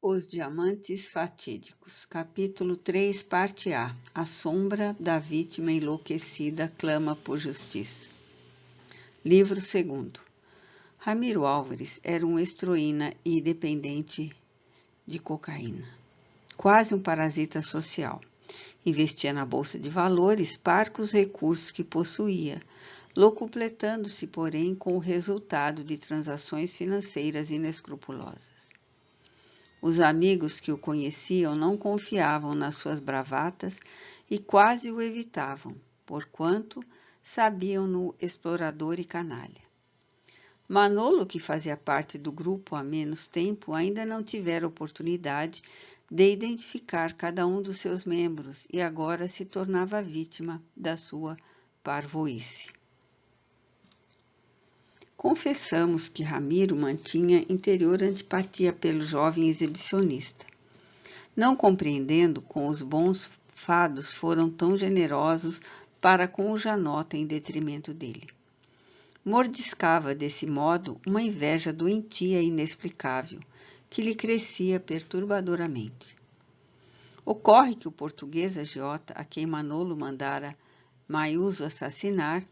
Os Diamantes Fatídicos, capítulo 3, parte A. A sombra da vítima enlouquecida clama por justiça. Livro 2. Ramiro Álvares era um estroína e dependente de cocaína, quase um parasita social. Investia na bolsa de valores parcos recursos que possuía, locupletando-se, porém, com o resultado de transações financeiras inescrupulosas. Os amigos que o conheciam não confiavam nas suas bravatas e quase o evitavam, porquanto sabiam-no explorador e canalha. Manolo, que fazia parte do grupo há menos tempo, ainda não tivera oportunidade de identificar cada um dos seus membros e agora se tornava vítima da sua parvoíce. Confessamos que Ramiro mantinha interior antipatia pelo jovem exibicionista, não compreendendo como os bons fados foram tão generosos para com o Janota em detrimento dele. Mordiscava desse modo uma inveja doentia e inexplicável, que lhe crescia perturbadoramente. Ocorre que o português agiota, a quem Manolo mandara Maiuso assassinar,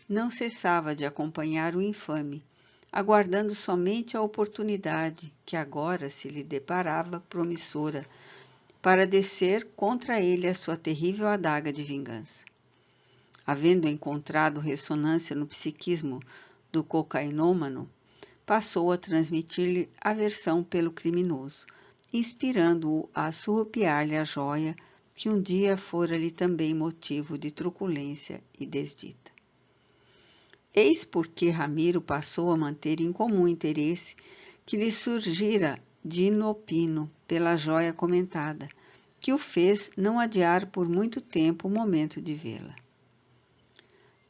não cessava de acompanhar o infame, aguardando somente a oportunidade que agora se lhe deparava promissora para descer contra ele a sua terrível adaga de vingança. Havendo encontrado ressonância no psiquismo do cocainômano, passou a transmitir-lhe aversão pelo criminoso, inspirando-o a surrupiar-lhe a joia que um dia fora-lhe também motivo de truculência e desdita. Eis porque Ramiro passou a manter incomum interesse que lhe surgira de inopino pela joia comentada, que o fez não adiar por muito tempo o momento de vê-la.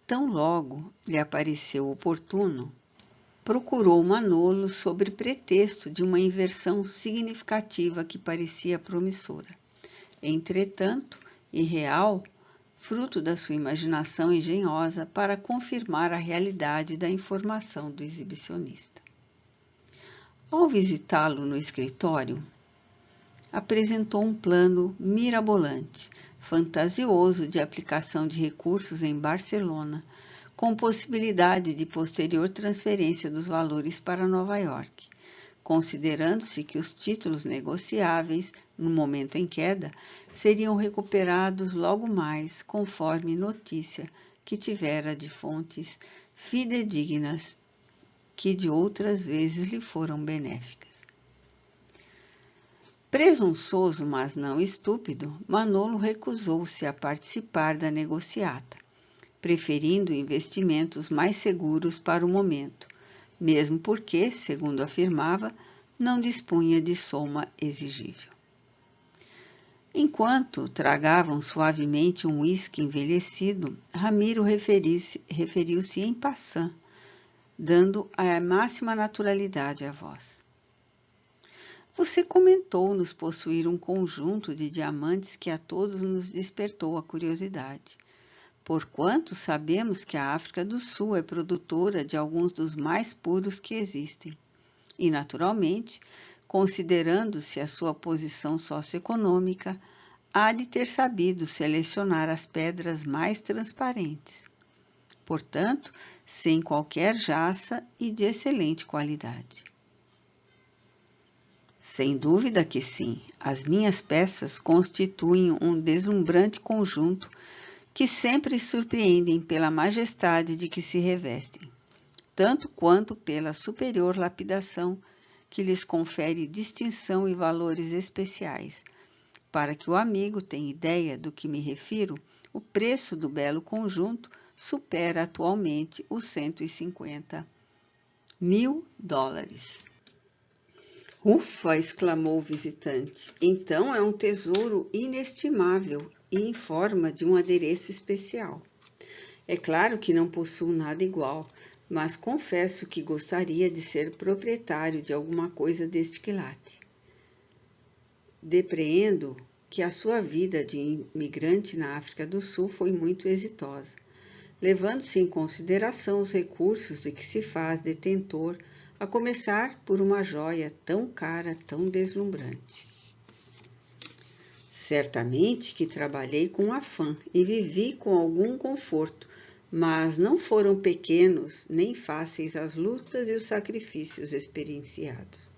Tão logo lhe apareceu oportuno, procurou Manolo sob pretexto de uma inversão significativa que parecia promissora. Entretanto, irreal, fruto da sua imaginação engenhosa para confirmar a realidade da informação do exibicionista. Ao visitá-lo no escritório, apresentou um plano mirabolante, fantasioso de aplicação de recursos em Barcelona, com possibilidade de posterior transferência dos valores para Nova York, considerando-se que os títulos negociáveis, no momento em queda, seriam recuperados logo mais, conforme notícia que tivera de fontes fidedignas que de outras vezes lhe foram benéficas. Presunçoso, mas não estúpido, Manolo recusou-se a participar da negociata, preferindo investimentos mais seguros para o momento, mesmo porque, segundo afirmava, não dispunha de soma exigível. Enquanto tragavam suavemente um uísque envelhecido, Ramiro referiu-se em passant, dando a máxima naturalidade à voz. Você comentou-nos possuir um conjunto de diamantes que a todos nos despertou a curiosidade, porquanto sabemos que a África do Sul é produtora de alguns dos mais puros que existem, e, naturalmente, considerando-se a sua posição socioeconômica, há de ter sabido selecionar as pedras mais transparentes, portanto, sem qualquer jaça e de excelente qualidade. Sem dúvida que sim, as minhas peças constituem um deslumbrante conjunto que sempre surpreendem pela majestade de que se revestem, tanto quanto pela superior lapidação que lhes confere distinção e valores especiais. Para que o amigo tenha ideia do que me refiro, o preço do belo conjunto supera atualmente os $150.000. Ufa! Exclamou o visitante. Então é um tesouro inestimável e em forma de um adereço especial. É claro que não possuo nada igual, mas confesso que gostaria de ser proprietário de alguma coisa deste quilate. Depreendo que a sua vida de imigrante na África do Sul foi muito exitosa, levando-se em consideração os recursos de que se faz detentor a começar por uma joia tão cara, tão deslumbrante. Certamente que trabalhei com afã e vivi com algum conforto, mas não foram pequenos nem fáceis as lutas e os sacrifícios experienciados.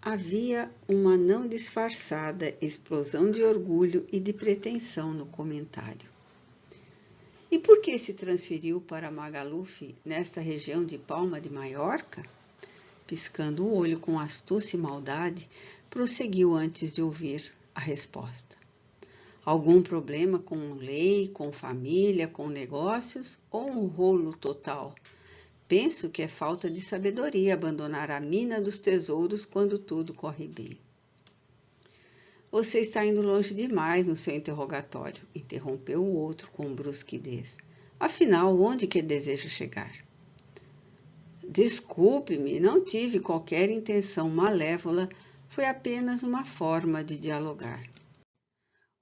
Havia uma não disfarçada explosão de orgulho e de pretensão no comentário. E por que se transferiu para Magaluf, nesta região de Palma de Maiorca? Piscando o olho com astúcia e maldade, prosseguiu antes de ouvir a resposta. Algum problema com lei, com família, com negócios ou um rolo total? Penso que é falta de sabedoria abandonar a mina dos tesouros quando tudo corre bem. Você está indo longe demais no seu interrogatório, interrompeu o outro com brusquidez. Afinal, onde que deseja chegar? Desculpe-me, não tive qualquer intenção malévola, foi apenas uma forma de dialogar.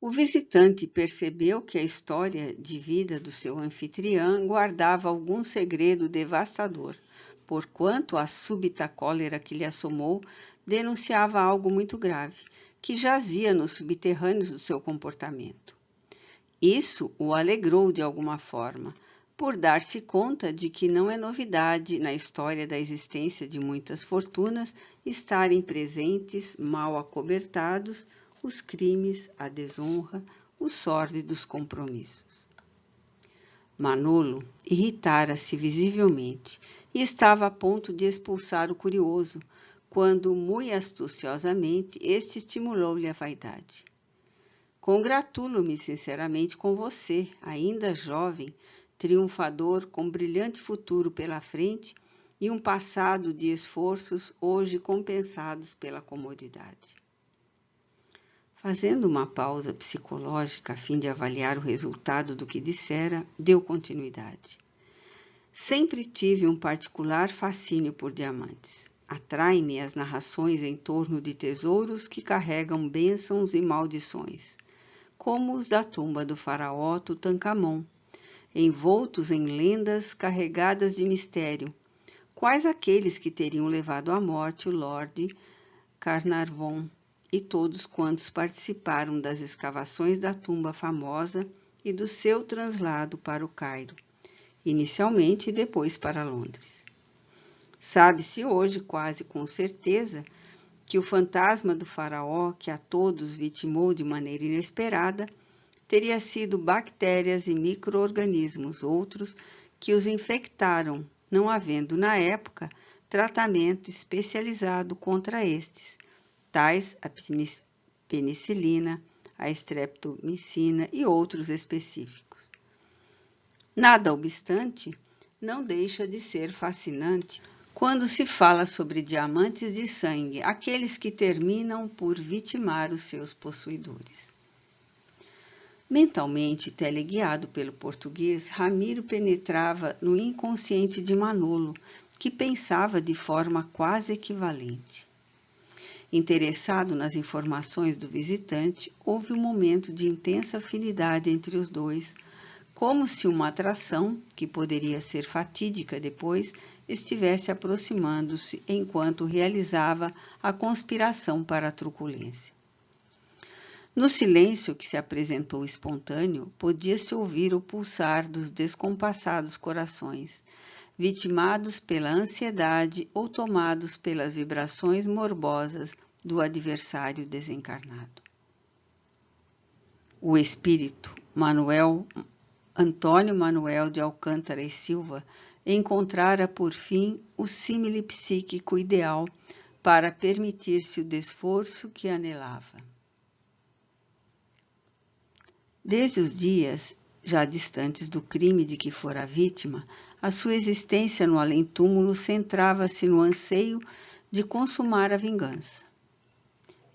O visitante percebeu que a história de vida do seu anfitriã guardava algum segredo devastador, porquanto a súbita cólera que lhe assomou denunciava algo muito grave, que jazia nos subterrâneos do seu comportamento. Isso o alegrou de alguma forma, por dar-se conta de que não é novidade na história da existência de muitas fortunas estarem presentes, mal acobertados, os crimes, a desonra, os sórdidos compromissos. Manolo irritara-se visivelmente e estava a ponto de expulsar o curioso, quando, muito astuciosamente, este estimulou-lhe a vaidade. Congratulo-me sinceramente com você, ainda jovem, triunfador, com brilhante futuro pela frente e um passado de esforços hoje compensados pela comodidade. Fazendo uma pausa psicológica a fim de avaliar o resultado do que dissera, deu continuidade. Sempre tive um particular fascínio por diamantes. Atraem-me as narrações em torno de tesouros que carregam bênçãos e maldições, como os da tumba do faraó Tutancâmon, envoltos em lendas carregadas de mistério, quais aqueles que teriam levado à morte o Lord Carnarvon e todos quantos participaram das escavações da tumba famosa e do seu translado para o Cairo, inicialmente e depois para Londres. Sabe-se hoje quase com certeza que o fantasma do faraó, que a todos vitimou de maneira inesperada, teria sido bactérias e micro-organismos outros que os infectaram, não havendo na época tratamento especializado contra estes, tais a penicilina, a streptomicina e outros específicos. Nada obstante, não deixa de ser fascinante quando se fala sobre diamantes de sangue, aqueles que terminam por vitimar os seus possuidores. Mentalmente teleguiado pelo português, Ramiro penetrava no inconsciente de Manolo, que pensava de forma quase equivalente. Interessado nas informações do visitante, houve um momento de intensa afinidade entre os dois, como se uma atração, que poderia ser fatídica depois, estivesse aproximando-se enquanto realizava a conspiração para a truculência. No silêncio que se apresentou espontâneo, podia-se ouvir o pulsar dos descompassados corações, vitimados pela ansiedade ou tomados pelas vibrações morbosas do adversário desencarnado. O espírito, Antônio Manuel de Alcântara e Silva, encontrara por fim o símile psíquico ideal para permitir-se o desforço que anelava. Desde os dias já distantes do crime de que fora vítima, a sua existência no além-túmulo centrava-se no anseio de consumar a vingança.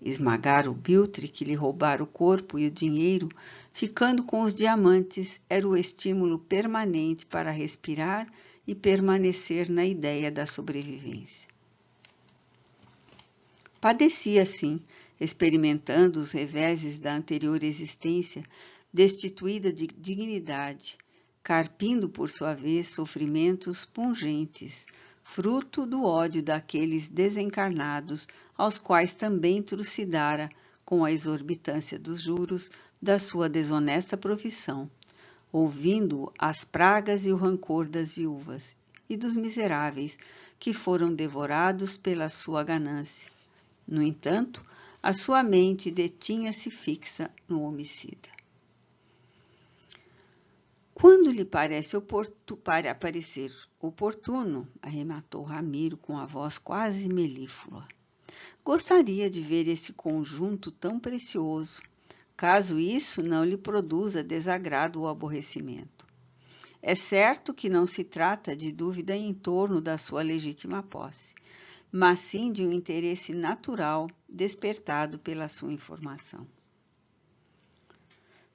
Esmagar o biltre que lhe roubara o corpo e o dinheiro, ficando com os diamantes, era o estímulo permanente para respirar e permanecer na ideia da sobrevivência. Padecia, assim, experimentando os reveses da anterior existência, destituída de dignidade, carpindo, por sua vez, sofrimentos pungentes, fruto do ódio daqueles desencarnados, aos quais também trucidara com a exorbitância dos juros da sua desonesta profissão, ouvindo as pragas e o rancor das viúvas e dos miseráveis que foram devorados pela sua ganância. No entanto, a sua mente detinha-se fixa no homicida. Quando lhe parece parecer oportuno, arrematou Ramiro com a voz quase melíflua, gostaria de ver esse conjunto tão precioso, caso isso não lhe produza desagrado ou aborrecimento. É certo que não se trata de dúvida em torno da sua legítima posse, mas sim de um interesse natural despertado pela sua informação.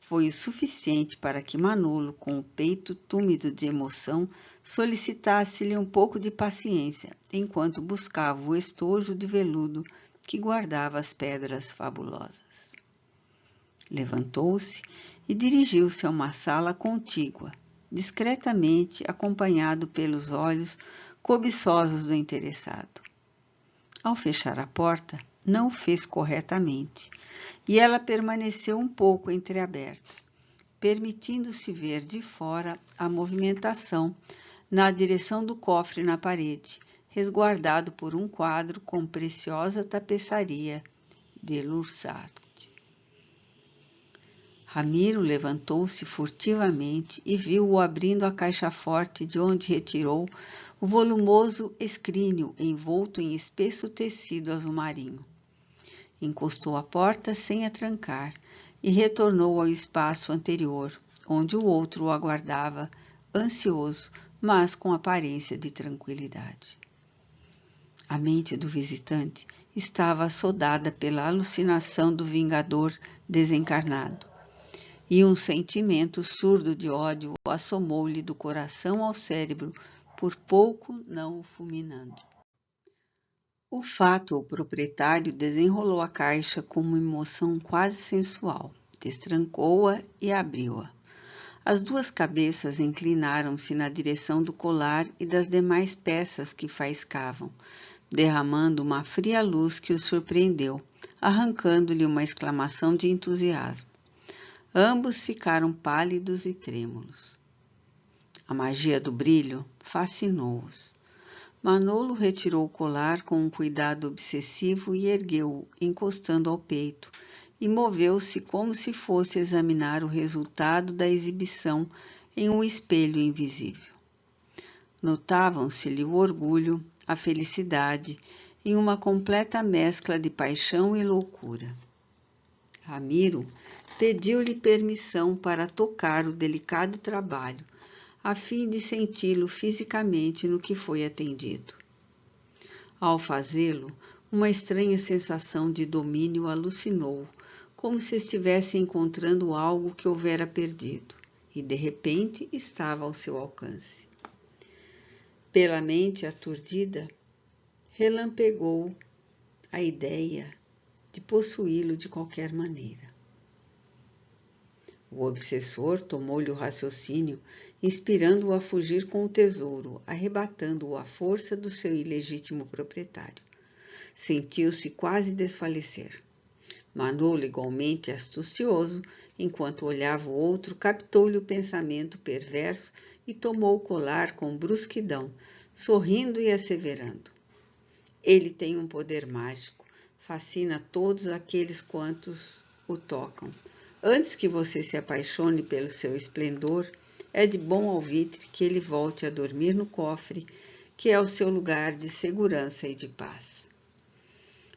Foi o suficiente para que Manolo, com o peito túmido de emoção, solicitasse-lhe um pouco de paciência, enquanto buscava o estojo de veludo que guardava as pedras fabulosas. Levantou-se e dirigiu-se a uma sala contígua, discretamente acompanhado pelos olhos cobiçosos do interessado. Ao fechar a porta, não o fez corretamente, e ela permaneceu um pouco entreaberta, permitindo-se ver de fora a movimentação na direção do cofre na parede, resguardado por um quadro com preciosa tapeçaria de Lursat. Ramiro levantou-se furtivamente e viu-o abrindo a caixa forte de onde retirou o volumoso escrínio envolto em espesso tecido azul marinho. Encostou a porta sem a trancar e retornou ao espaço anterior, onde o outro o aguardava, ansioso, mas com aparência de tranquilidade. A mente do visitante estava assodada pela alucinação do vingador desencarnado, e um sentimento surdo de ódio assomou-lhe do coração ao cérebro, por pouco não o fulminando. O fato, o proprietário desenrolou a caixa com uma emoção quase sensual, destrancou-a e abriu-a. As duas cabeças inclinaram-se na direção do colar e das demais peças que faiscavam, derramando uma fria luz que o surpreendeu, arrancando-lhe uma exclamação de entusiasmo. Ambos ficaram pálidos e trêmulos. A magia do brilho fascinou-os. Manolo retirou o colar com um cuidado obsessivo e ergueu-o, encostando ao peito, e moveu-se como se fosse examinar o resultado da exibição em um espelho invisível. Notavam-se-lhe o orgulho, a felicidade, em uma completa mescla de paixão e loucura. Ramiro pediu-lhe permissão para tocar o delicado trabalho, a fim de senti-lo fisicamente no que foi atendido. Ao fazê-lo, uma estranha sensação de domínio alucinou-o, como se estivesse encontrando algo que houvera perdido, e de repente estava ao seu alcance. Pela mente aturdida, relampegou a ideia de possuí-lo de qualquer maneira. O obsessor tomou-lhe o raciocínio, inspirando-o a fugir com o tesouro, arrebatando-o à força do seu ilegítimo proprietário. Sentiu-se quase desfalecer. Manolo, igualmente astucioso, enquanto olhava o outro, captou-lhe o pensamento perverso e tomou o colar com brusquidão, sorrindo e asseverando. Ele tem um poder mágico, fascina todos aqueles quantos o tocam. Antes que você se apaixone pelo seu esplendor, é de bom alvitre que ele volte a dormir no cofre, que é o seu lugar de segurança e de paz.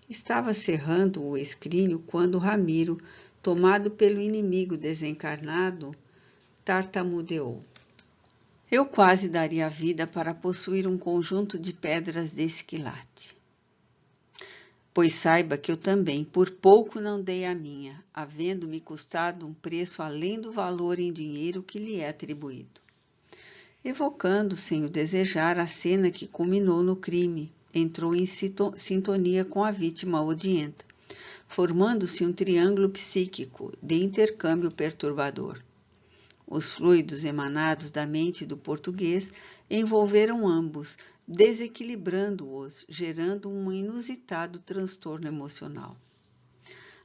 Estava cerrando o escrínio quando Ramiro, tomado pelo inimigo desencarnado, tartamudeou. Eu quase daria a vida para possuir um conjunto de pedras desse quilate. Pois saiba que eu também, por pouco não dei a minha, havendo-me custado um preço além do valor em dinheiro que lhe é atribuído. Evocando, sem o desejar, a cena que culminou no crime, entrou em sintonia com a vítima odienta, formando-se um triângulo psíquico de intercâmbio perturbador. Os fluidos emanados da mente do português envolveram ambos, desequilibrando-os, gerando um inusitado transtorno emocional.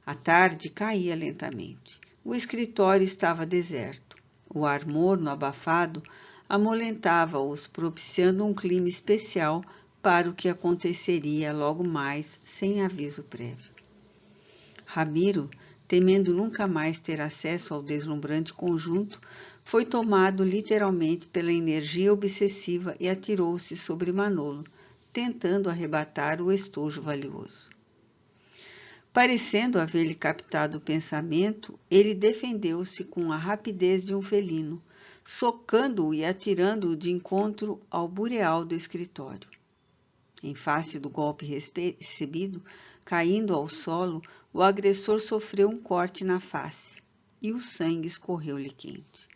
A tarde caía lentamente. O escritório estava deserto. O ar morno, abafado, amolentava-os, propiciando um clima especial para o que aconteceria logo mais, sem aviso prévio. Ramiro, temendo nunca mais ter acesso ao deslumbrante conjunto, foi tomado literalmente pela energia obsessiva e atirou-se sobre Manolo, tentando arrebatar o estojo valioso. Parecendo haver-lhe captado o pensamento, ele defendeu-se com a rapidez de um felino, socando-o e atirando-o de encontro ao bureau do escritório. Em face do golpe recebido, caindo ao solo, o agressor sofreu um corte na face e o sangue escorreu-lhe quente.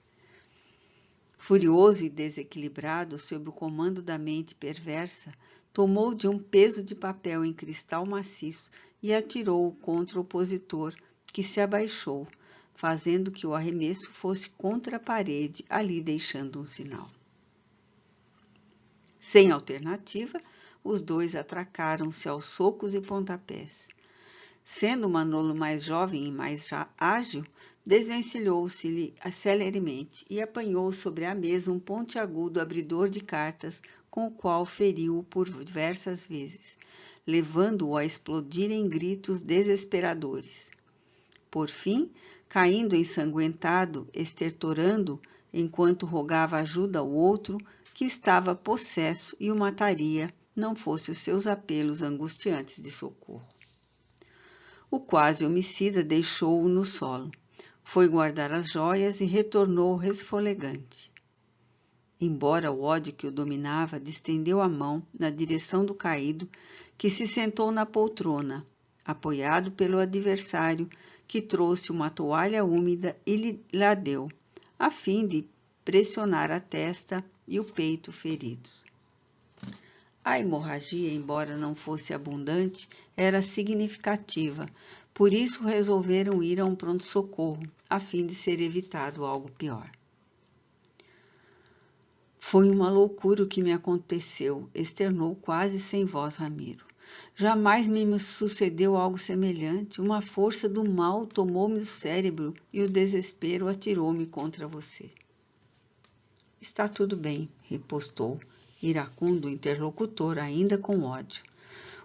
Furioso e desequilibrado sob o comando da mente perversa, tomou de um peso de papel em cristal maciço e atirou-o contra o opositor, que se abaixou, fazendo que o arremesso fosse contra a parede, ali deixando um sinal. Sem alternativa, os dois atracaram-se aos socos e pontapés. Sendo Manolo mais jovem e mais ágil, desvencilhou-se-lhe celeremente e apanhou sobre a mesa um pontiagudo abridor de cartas, com o qual feriu-o por diversas vezes, levando-o a explodir em gritos desesperadores. Por fim, caindo ensanguentado, estertorando, enquanto rogava ajuda ao outro, que estava possesso e o mataria, não fosse os seus apelos angustiantes de socorro. O quase homicida deixou-o no solo, foi guardar as joias e retornou resfolegante. Embora o ódio que o dominava, distendeu a mão na direção do caído, que se sentou na poltrona, apoiado pelo adversário, que trouxe uma toalha úmida e lhe a deu, a fim de pressionar a testa e o peito feridos. A hemorragia, embora não fosse abundante, era significativa, por isso resolveram ir a um pronto-socorro, a fim de ser evitado algo pior. Foi uma loucura o que me aconteceu, externou quase sem voz Ramiro. Jamais me sucedeu algo semelhante. Uma força do mal tomou-me o cérebro e o desespero atirou-me contra você. Está tudo bem, repostou, iracundo o interlocutor, ainda com ódio.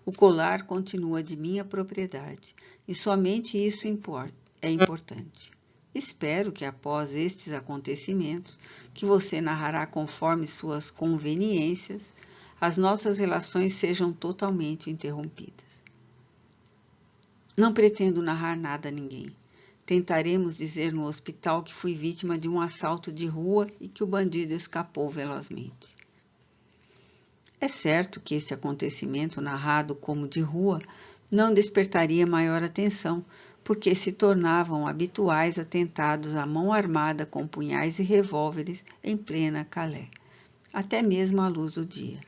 O colar continua de minha propriedade, e somente isso é importante. Espero que após estes acontecimentos, que você narrará conforme suas conveniências, as nossas relações sejam totalmente interrompidas. Não pretendo narrar nada a ninguém. Tentaremos dizer no hospital que fui vítima de um assalto de rua e que o bandido escapou velozmente. É certo que esse acontecimento, narrado como de rua, não despertaria maior atenção, porque se tornavam habituais atentados à mão armada com punhais e revólveres em plena Calais, até mesmo à luz do dia.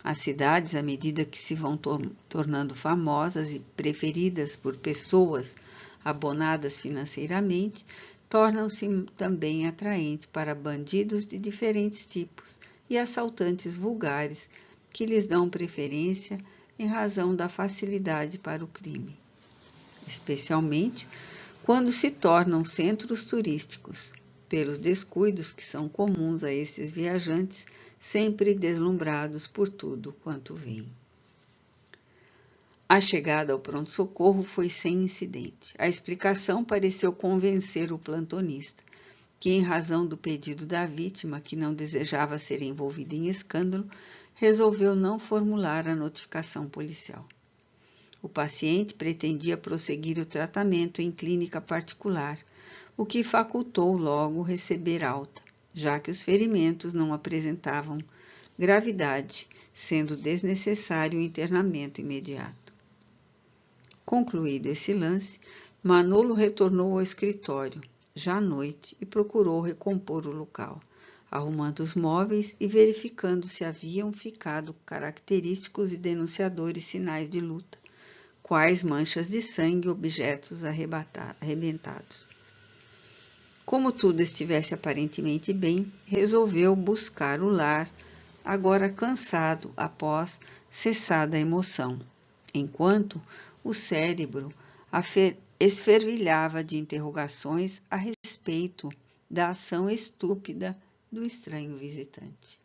As cidades, à medida que se vão tornando famosas e preferidas por pessoas abonadas financeiramente, tornam-se também atraentes para bandidos de diferentes tipos e assaltantes vulgares que lhes dão preferência em razão da facilidade para o crime, especialmente quando se tornam centros turísticos, pelos descuidos que são comuns a esses viajantes, sempre deslumbrados por tudo quanto veem. A chegada ao pronto-socorro foi sem incidente. A explicação pareceu convencer o plantonista, que, em razão do pedido da vítima, que não desejava ser envolvida em escândalo, resolveu não formular a notificação policial. O paciente pretendia prosseguir o tratamento em clínica particular, o que facultou logo receber alta, já que os ferimentos não apresentavam gravidade, sendo desnecessário o internamento imediato. Concluído esse lance, Manolo retornou ao escritório, já à noite, e procurou recompor o local, arrumando os móveis e verificando se haviam ficado característicos e denunciadores sinais de luta, quais manchas de sangue e objetos arrebentados. Como tudo estivesse aparentemente bem, resolveu buscar o lar agora cansado após cessada a emoção, enquanto o cérebro esfervilhava de interrogações a respeito da ação estúpida do estranho visitante.